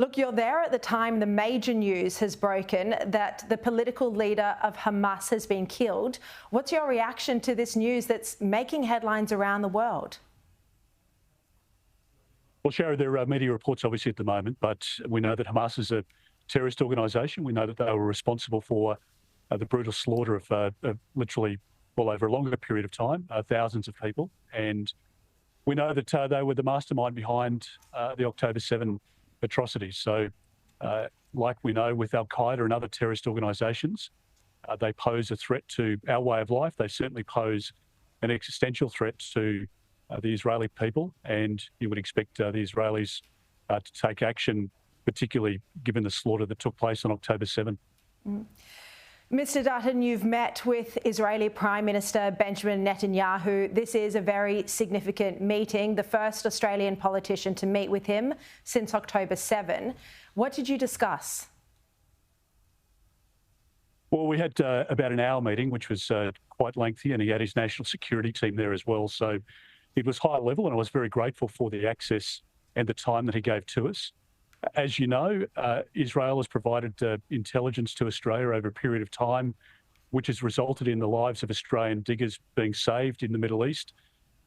Look, you're there at the time the major news has broken that the political leader of Hamas has been killed. What's your reaction to this news that's making headlines around the world? Well, Sharri, there are media reports obviously at the moment, but we know that Hamas is a terrorist organisation. We know that they were responsible for the brutal slaughter of literally, well, over a longer period of time, thousands of people. And we know that they were the mastermind behind the October 7 atrocities. So, like we know with Al-Qaeda and other terrorist organisations, they pose a threat to our way of life. They certainly pose an existential threat to the Israeli people, and you would expect the Israelis to take action, particularly given the slaughter that took place on October 7. Mr. Dutton, you've met with Israeli Prime Minister Benjamin Netanyahu. This is a very significant meeting, the first Australian politician to meet with him since October 7. What did you discuss? Well, we had about an hour meeting, which was quite lengthy, and he had his national security team there as well. So it was high level, and I was very grateful for the access and the time that he gave to us. As you know, Israel has provided intelligence to Australia over a period of time, which has resulted in the lives of Australian diggers being saved in the Middle East.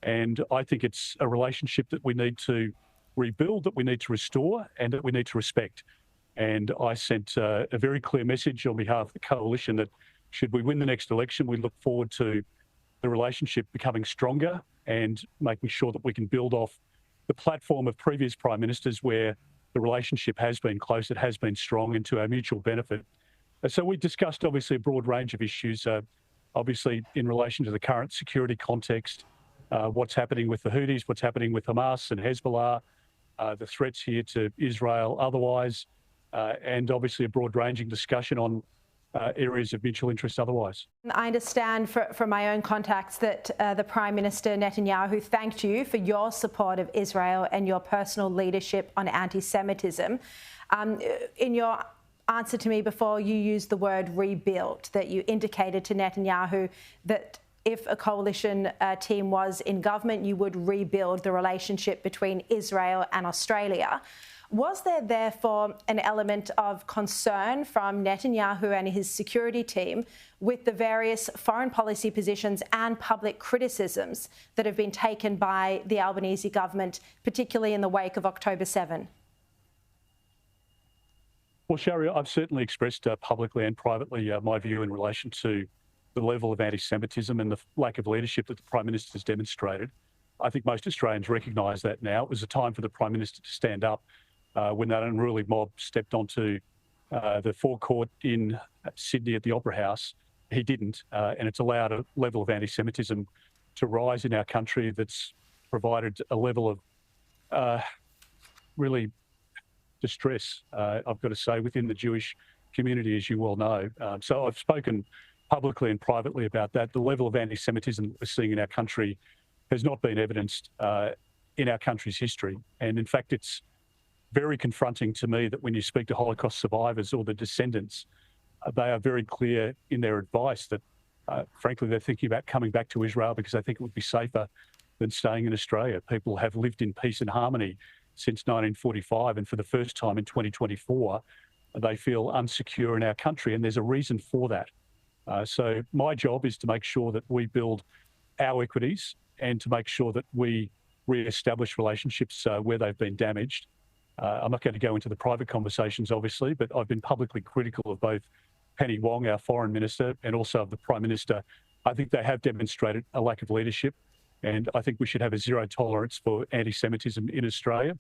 And I think it's a relationship that we need to rebuild, that we need to restore, and that we need to respect. And I sent a very clear message on behalf of the coalition that should we win the next election, we look forward to the relationship becoming stronger and making sure that we can build off the platform of previous prime ministers where the relationship has been close, it has been strong, and to our mutual benefit. So we discussed obviously a broad range of issues, obviously in relation to the current security context, what's happening with the Houthis, what's happening with Hamas and Hezbollah, the threats here to Israel otherwise, and obviously a broad-ranging discussion on areas of mutual interest otherwise. I understand from my own contacts that the Prime Minister Netanyahu thanked you for your support of Israel and your personal leadership on anti-Semitism. In your answer to me before, you used the word rebuild, that you indicated to Netanyahu that if a coalition team was in government, you would rebuild the relationship between Israel and Australia. Was there therefore an element of concern from Netanyahu and his security team with the various foreign policy positions and public criticisms that have been taken by the Albanese government, particularly in the wake of October 7? Well, Sharri, I've certainly expressed publicly and privately my view in relation to the level of anti-Semitism and the lack of leadership that the Prime Minister has demonstrated. I think most Australians recognise that now. It was a time for the Prime Minister to stand up when that unruly mob stepped onto the forecourt in Sydney at the Opera House. He didn't, and it's allowed a level of anti-Semitism to rise in our country that's provided a level of really distress, I've got to say, within the Jewish community, as you well know. So I've spoken publicly and privately about that. The level of anti-Semitism that we're seeing in our country has not been evidenced in our country's history. And in fact, it's very confronting to me that when you speak to Holocaust survivors or the descendants, they are very clear in their advice that, frankly, they're thinking about coming back to Israel because they think it would be safer than staying in Australia. People have lived in peace and harmony since 1945, and for the first time in 2024, they feel unsecure in our country, and there's a reason for that. So my job is to make sure that we build our equities and to make sure that we re-establish relationships where they've been damaged. I'm not going to go into the private conversations, obviously, but I've been publicly critical of both Penny Wong, our foreign minister, and also of the Prime Minister. I think they have demonstrated a lack of leadership, and I think we should have a zero tolerance for anti-Semitism in Australia.